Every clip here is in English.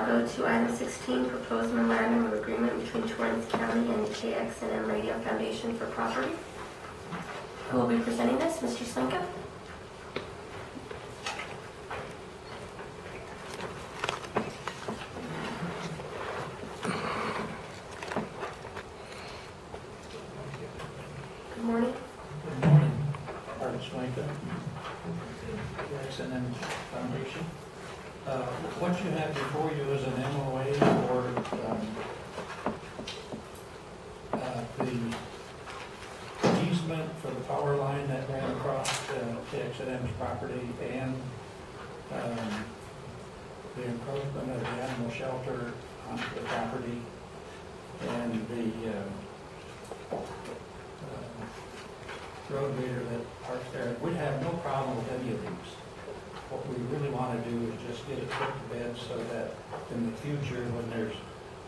go to item 16, proposed memorandum of agreement between Torrance County and KXNM Radio Foundation for property. Who will be presenting this? Mr. Slinka? Good morning. Good morning. Slinka, KXNM Foundation. What you have before you is an MOA for the easement for the power line that ran across KXNM's property and the encroachment of the animal shelter onto the property and the road grader that parks there. We'd have no problem with any of these. What we really want to do is just get it put to bed so that in the future, when there's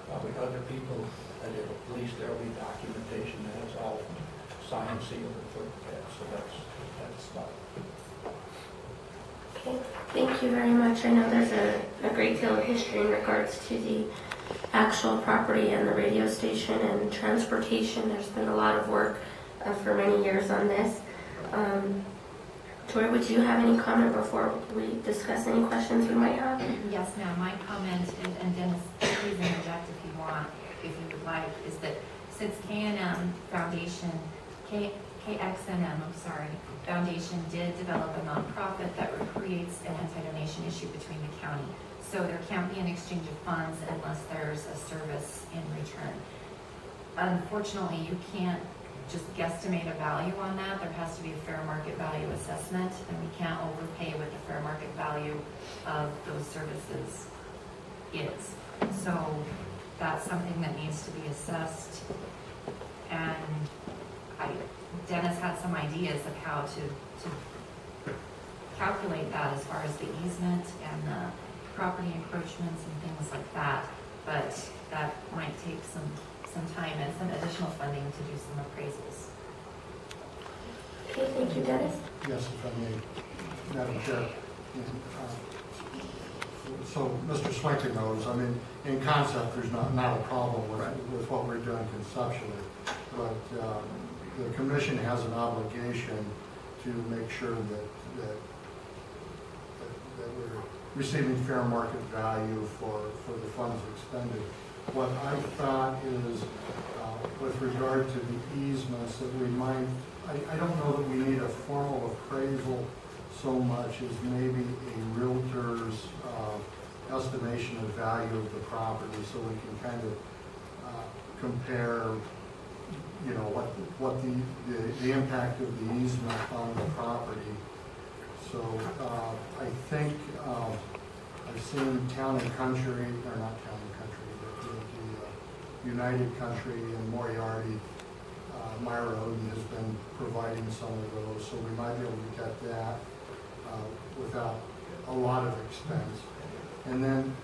probably other people, that at least there will be documentation that it's all signed, sealed, and put to bed. So that's about it. Okay, thank you very much. I know there's a great deal of history in regards to the actual property and the radio station and transportation. There's been a lot of work for many years on this. Tori, would you have any comment before we discuss any questions we might have? Yes, ma'am. My comment, and Dennis, please interject if you want, if you would like, is that since KXNM Foundation, Foundation did develop a nonprofit that creates an anti-donation issue between the county. So there can't be an exchange of funds unless there's a service in return. Unfortunately, you can't just guesstimate a value on that. There has to be a fair market value assessment, and we can't overpay what the fair market value of those services is. So that's something that needs to be assessed. And Dennis had some ideas of how to calculate that as far as the easement and the property encroachments and things like that. But that might take some time and some additional funding to do some appraisals. Okay, thank you, Dennis. Yes, if I may, Madam Chair. So Mr. Slinka knows, I mean, in concept, there's not a problem with what we're doing conceptually, but the commission has an obligation to make sure that we're receiving fair market value for the funds expended. What I thought is, with regard to the easements, that we might, I don't know that we need a formal appraisal so much as maybe a realtor's estimation of value of the property, so we can kind of compare, you know, what the impact of the easement on the property. So I think I've seen Town and Country, or not Town and Country, but the United Country and Moriarty, Myra Oden has been providing some of those, so we might be able to get that without a lot of expense. And then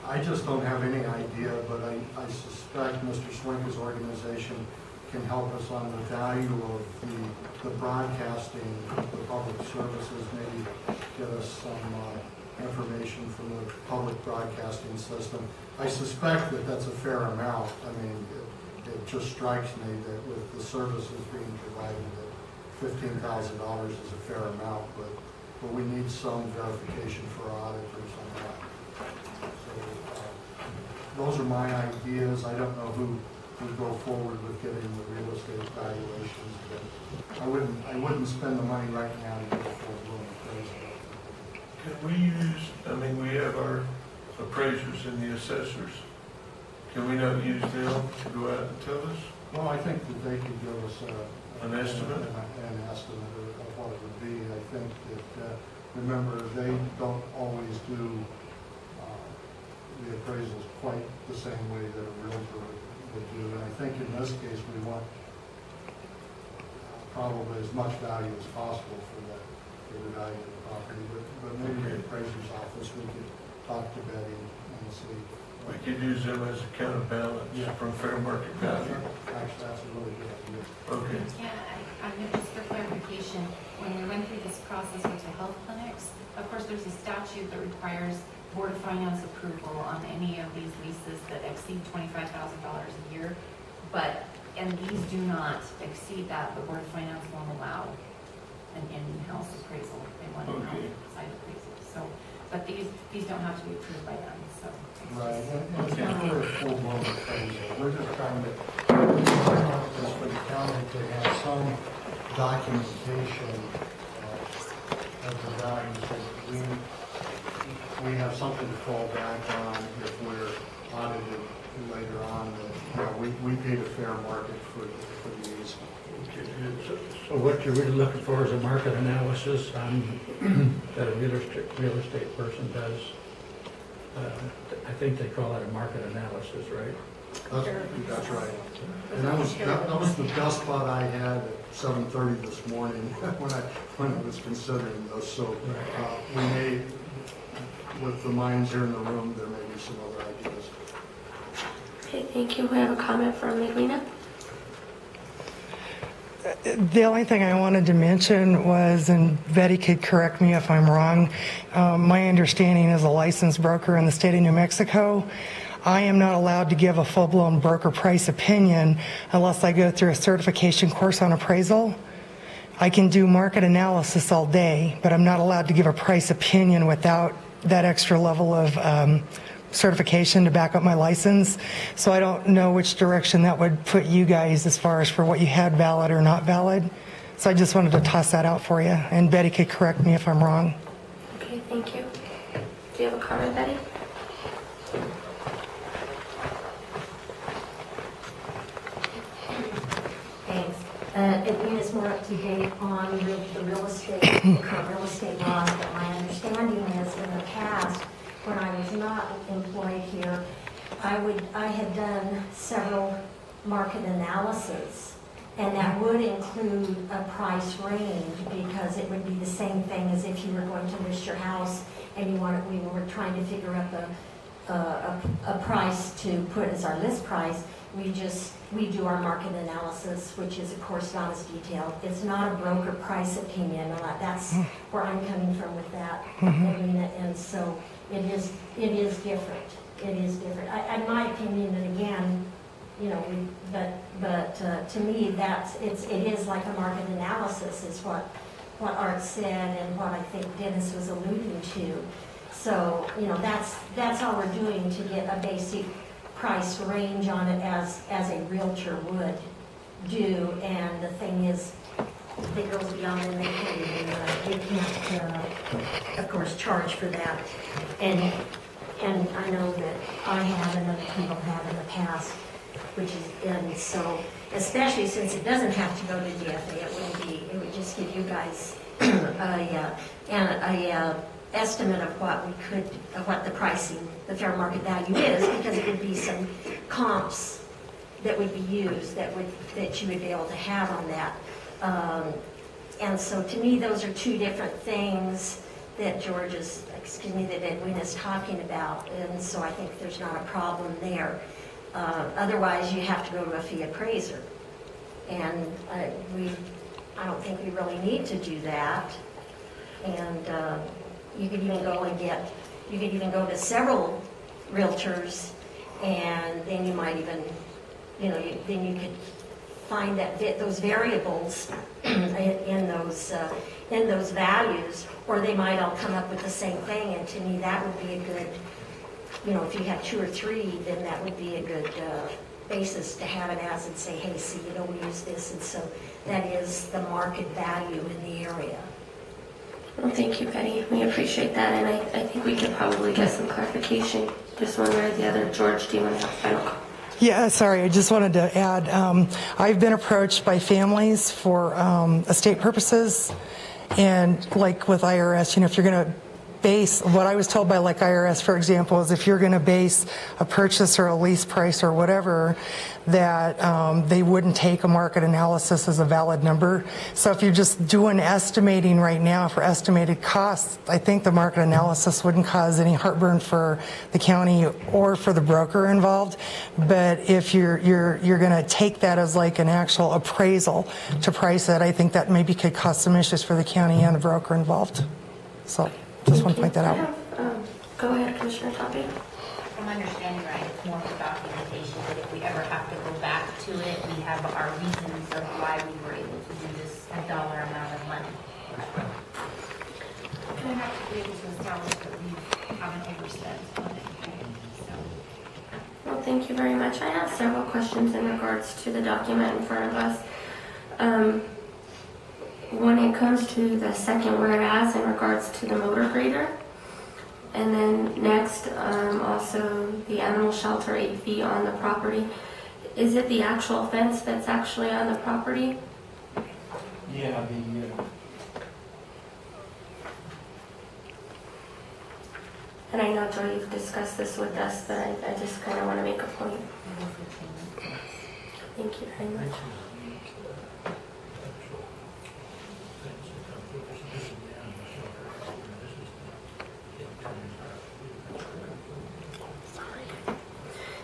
I just don't have any idea, but I suspect Mr. Slinka's organization can help us on the value of the broadcasting, the public services, maybe get us some information from the public broadcasting system. I suspect that that's a fair amount. I mean, it just strikes me that with the services being provided, that $15,000 is a fair amount, but we need some verification for auditors on that. So those are my ideas. I don't know who would go forward with getting the real estate valuations, but I wouldn't spend the money right now to get a full-blown appraisal. Can we use, I mean, we have our appraisers and the assessors. Can we not use them to go out and tell us? Well, I think that they could give us an estimate of what it would be. I think that, remember, they don't always do the appraisals quite the same way that a realtor would do. And I think in this case, we want probably as much value as possible for the value of the property. But maybe the appraiser's office, we could talk to Betty and see. We could use them as a counterbalance from fair market value. Actually, that's a really good idea. Okay. Yeah, I just for clarification, when we went through this process with the health clinics, of course there's a statute that requires Board of Finance approval on any of these leases that exceed $25,000 a year, and these do not exceed that, the Board of Finance won't allow an in-house appraisal. They want an outside appraisal. So, but these don't have to be approved by them, so. Right, and it's not really a full-blown appraisal. We're just trying to, just for the county to have some documentation of the values that we have something to fall back on if we're audited later on. We paid a fair market for the easement. So what you're really looking for is a market analysis that a real estate person does. I think they call it a market analysis, right? That's right. And that was the best thought I had at 7:30 this morning when I was considering this. So we may, with the minds here in the room, there may be some other ideas. Okay, thank you. We have a comment from Edwina. The only thing I wanted to mention was, and Betty could correct me if I'm wrong, my understanding as a licensed broker in the state of New Mexico, I am not allowed to give a full-blown broker price opinion unless I go through a certification course on appraisal. I can do market analysis all day, but I'm not allowed to give a price opinion without that extra level of certification to back up my license. So I don't know which direction that would put you guys as far as for what you had valid or not valid. So I just wanted to toss that out for you, and Betty could correct me if I'm wrong. Okay, thank you. Do you have a comment, Betty? Thanks. Edwina's more up to date on the real estate, the current real estate laws, but my understanding is in the past, when I was not employed here, I had done several market analyses, and that would include a price range, because it would be the same thing as if you were going to list your house and we were trying to figure out a price to put as our list price. We do our market analysis, which is of course not as detailed. It's not a broker price opinion. That's where I'm coming from with that, Edwina, and so it is different. It is different. In my opinion, and again, but to me, it is like a market analysis, is what Art said and what I think Dennis was alluding to. So that's all we're doing to get a basic price range on it as a realtor would do. And the thing is, it goes beyond, and they can't, of course, charge for that. And I know that I have and other people have in the past, and so, especially since it doesn't have to go to DFA, it would just give you guys a estimate of what the pricing, the fair market value is, because it would be some comps that would be used that you would be able to have on that. And so to me, those are two different things that that Edwin is talking about, and so I think there's not a problem there. Otherwise, you have to go to a fee appraiser, and I don't think we really need to do that. And you could even go to several realtors, and then you might even, then you could find those variables in those values, or they might all come up with the same thing. And to me, that would be a good, if you have two or three, then that would be a good basis to have it as, and say, hey, see, we use this, and so that is the market value in the area. Well, thank you, Betty. We appreciate that, and I think we could probably get some clarification just one way or the other. George, do you want to have a final comment? Yeah, sorry, I just wanted to add, I've been approached by families for estate purposes, and like with IRS, if you're going to base, what I was told by like IRS, for example, is if you're going to base a purchase or a lease price or whatever, that they wouldn't take a market analysis as a valid number. So if you're just doing estimating right now for estimated costs, I think the market analysis wouldn't cause any heartburn for the county or for the broker involved. But if you're going to take that as like an actual appraisal to price it, I think that maybe could cause some issues for the county and the broker involved. So just want to point that out. I have Go ahead, Commissioner Toppy. If I'm understanding right, it's more for documentation, that if we ever have to go back to it, we have our reasons of why we were able to do this dollar amount of money. We have to be able to establish that we haven't overspent on it. So, Well, thank you very much. I have several questions in regards to the document in front of us. When it comes to the second whereas in regards to the motor grader, and then next, also the animal shelter 8 feet on the property. Is it the actual fence that's actually on the property? Yeah, And I know, Joy, you've discussed this with us, but I just kind of want to make a point. Thank you very much.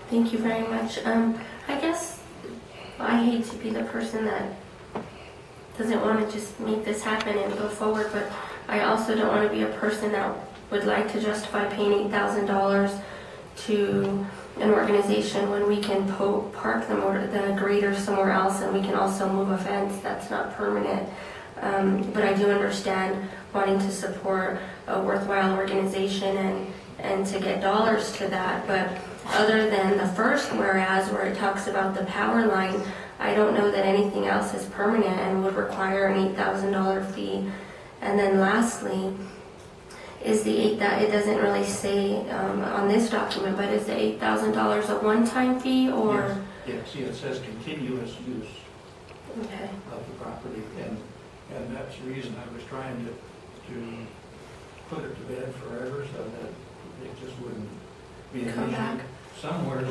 Thank you very much. I guess I hate to be the person that doesn't want to just make this happen and go forward, but I also don't want to be a person that would like to justify paying $8,000 to an organization when we can park the grader somewhere else, and we can also move a fence that's not permanent. But I do understand wanting to support a worthwhile organization and to get dollars to that, but other than the first whereas where it talks about the power line, I don't know that anything else is permanent and would require an $8,000 fee. And then lastly, is it doesn't really say on this document, but is the $8,000 a one-time fee or? yes, see, it says continuous use Okay. of the property, and that's the reason I was trying to put it to bed forever so that it just wouldn't be an Come issue. back. Somewhere,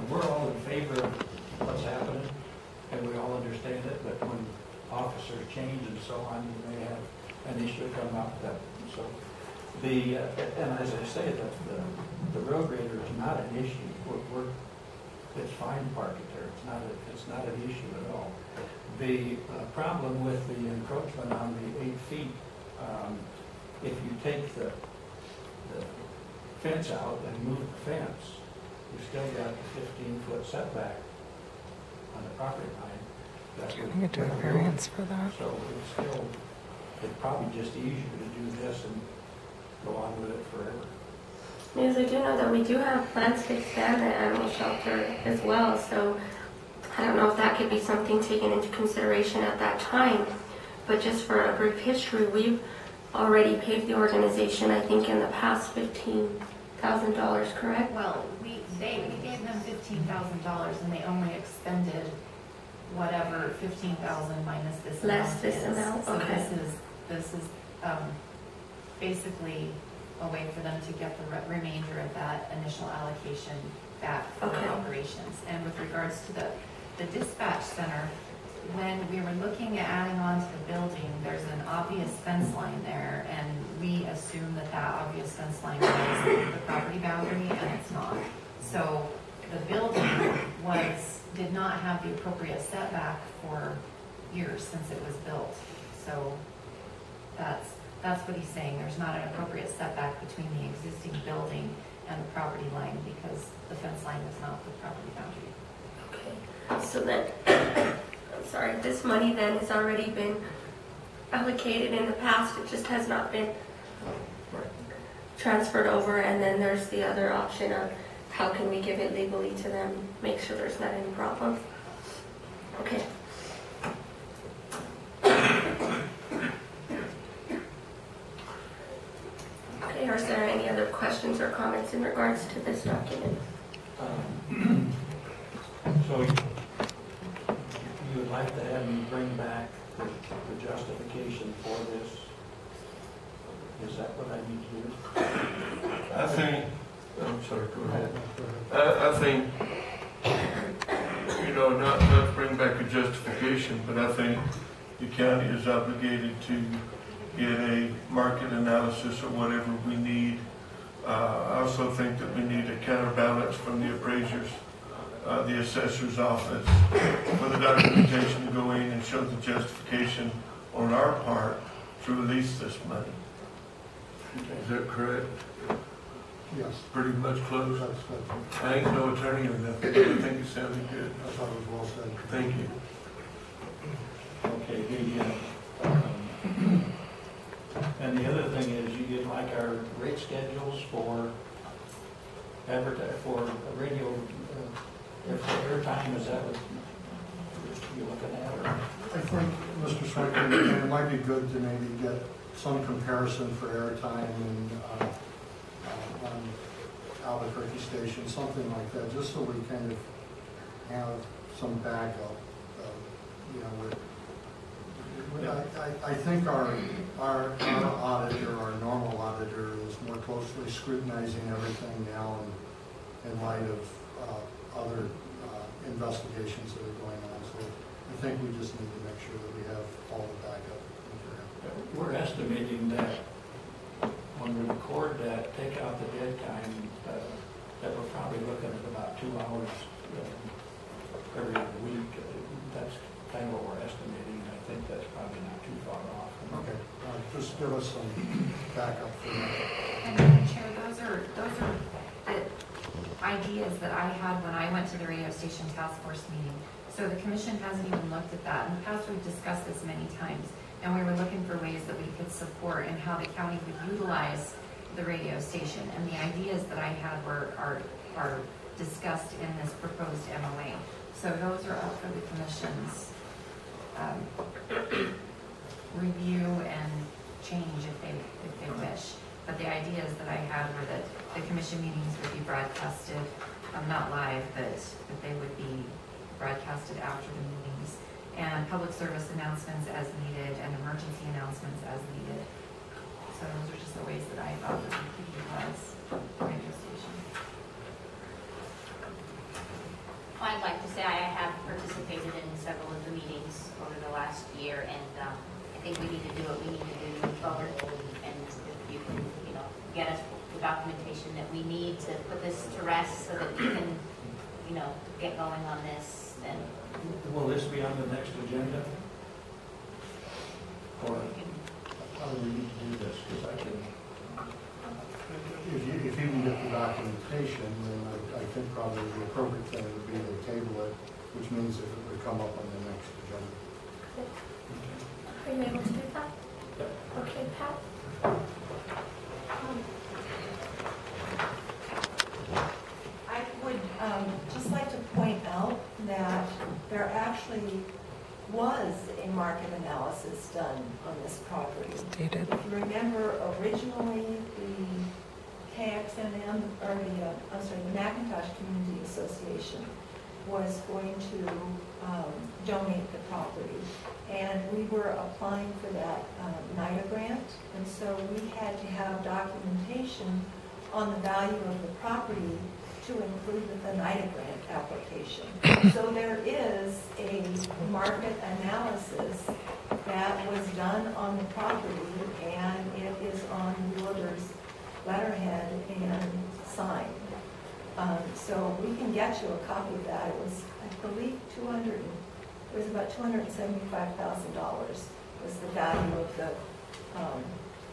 we're all in favor of what's happening, and we all understand it, but when officers change and so on, you may have an issue come up that, so and as I say, the road grader is not an issue. It's fine to park it there. It's not an issue at all. The problem with the encroachment on the 8 feet, if you take the fence out and move the fence, you've still got the 15-foot setback on the property line. That would Can we do a variance for that? So it's probably just easier to do this and go on with it forever. Because I do know that we do have plans to expand the animal shelter as well, so I don't know if that could be something taken into consideration at that time. But just for a brief history, we've already paid the organization, I think, in the past $15,000, correct? well, we gave them $15,000 and they only expended whatever 15,000 minus this amount Less this is. amount, So okay. this is basically a way for them to get the remainder of that initial allocation back for Okay. operations. And with regards to the dispatch center, when we were looking at adding on to the building, there's an obvious fence line there, and we assume that obvious fence line is the property boundary, and it's not. So the building did not have the appropriate setback for years since it was built. So that's what he's saying. There's not an appropriate setback between the existing building and the property line because the fence line is not the property boundary. Okay. So then, I'm sorry, this money then has already been allocated in the past. It just has not been transferred over. And then there's the other option of how can we give it legally to them, make sure there's not any problems. Okay. Okay, are there any other questions or comments in regards to this document? So you would like to have me bring back the justification for this? Is that what I need to do? I think, I'm sorry, go ahead. I think, not to bring back a justification, but I think the county is obligated to get a market analysis or whatever we need. I also think that we need a counterbalance from the appraisers, the assessor's office, for the documentation to go in and show the justification on our part to release this money. Is that correct? Yes. Pretty much close. That's I ain't no attorney or nothing, but I think it sounded good. I thought it was well said. Thank you. Okay, and the other thing is you get like our rate schedules for for radio, airtime, is that what you're looking at? Or? I think, Mr. Schweikert, it might be good to maybe get some comparison for airtime and on Albuquerque station, something like that, just so we kind of have some backup. I think our auditor, our normal auditor, is more closely scrutinizing everything now in light of other investigations that are going on. So I think we just need to make sure that we have all the backup. We're estimating that when we record that, take out the dead time, that we're probably looking at about 2 hours every other week. That's kind of what we're estimating. I think that's probably not too far off. Okay, just give us some backup for that. And Madam Chair, those are the ideas that I had when I went to the radio station task force meeting. So the commission hasn't even looked at that. In the past, we've discussed this many times, and we were looking for ways that we could support and how the county would utilize the radio station. And the ideas that I had are discussed in this proposed MOA. So those are up for the commission's review and change if they wish. But the ideas that I had were that the commission meetings would be broadcasted, not live, but that they would be broadcasted after the meetings, and public service announcements as needed and emergency announcements as needed. So those are just the ways that I thought that we could utilize the radio station. I'd like to say I have participated in several of the meetings over the last year, and I think we need to do what we need to do moving forward. And if you can, get us the documentation that we need to put this to rest so that we can, get going on this, then. Will this be on the next agenda? Or how do we need to do this? Because I can. If you can get the documentation, then I think probably the appropriate thing would be to table it, which means that it would come up on the next agenda. Are you able to do that? Okay, Pat? I would just like to point out that there actually was a market analysis done on this property. Stated. If you remember, originally the KXNM, or the McIntosh Community Association was going to donate the property. And we were applying for that NIDA grant, and so we had to have documentation on the value of the property to include with the NIDA grant application. So there is a market analysis that was done on the property, and it is on Wheeler's letterhead and signed. So we can get you a copy of that. It was, I believe, it was about $275,000 was the value of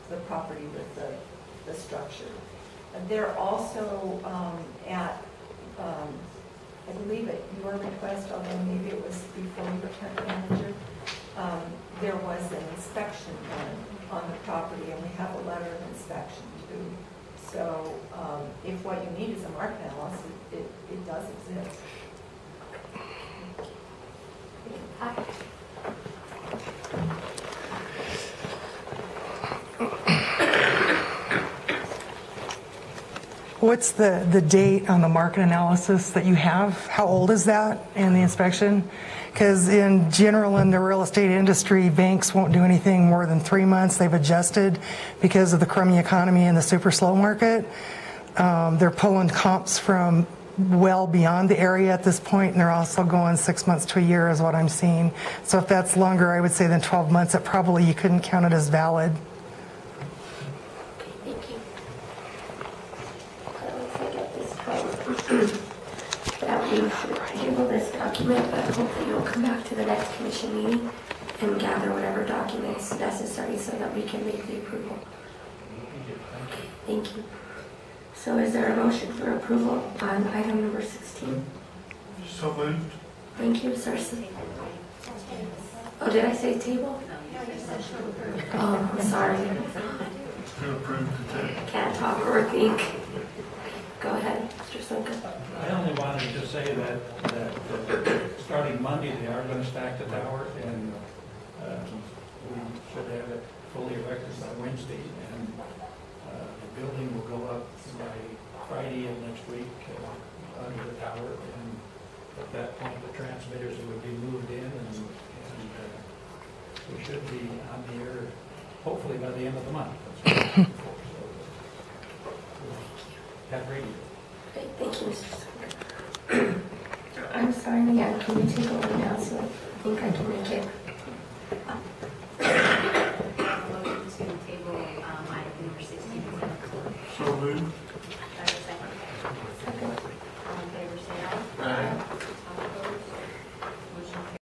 the property with the structure. They're also at, I believe at your request, although maybe it was before you were county manager, there was an inspection done on the property, and we have a letter of inspection too. So if what you need is a market analysis, it does exist. What's the date on the market analysis that you have? How old is that and the inspection? Because in general, in the real estate industry, banks won't do anything more than 3 months. They've adjusted because of the crummy economy and the super slow market. They're pulling comps from well beyond the area at this point, and they're also going 6 months to a year is what I'm seeing. So if that's longer, I would say, than 12 months, it probably you couldn't count it as valid. Thank you. At this time, that we should table this document, but I hope that you'll come back to the next commission meeting and gather whatever documents necessary so that we can make the approval. Okay, thank you. So is there a motion for approval on item number 16? So moved. Thank you, sir. Oh, did I say table? Oh, I'm sorry. To approve the table. Can't talk or think. Go ahead, Mr. Sunka. I only wanted to say that starting Monday, they are going to stack the tower, and we should have it fully erected by Wednesday, and the building will go up by Friday of next week under the tower, and at that point, the transmitters would be moved in, and we should be on the air hopefully by the end of the month. So, have radio. Great, thank you, Mr. Sunka. I'm sorry again, can we take over now so I think I can make it? Motion to table item number 16. So moved. Second. Second. All in favor, say aye. Aye.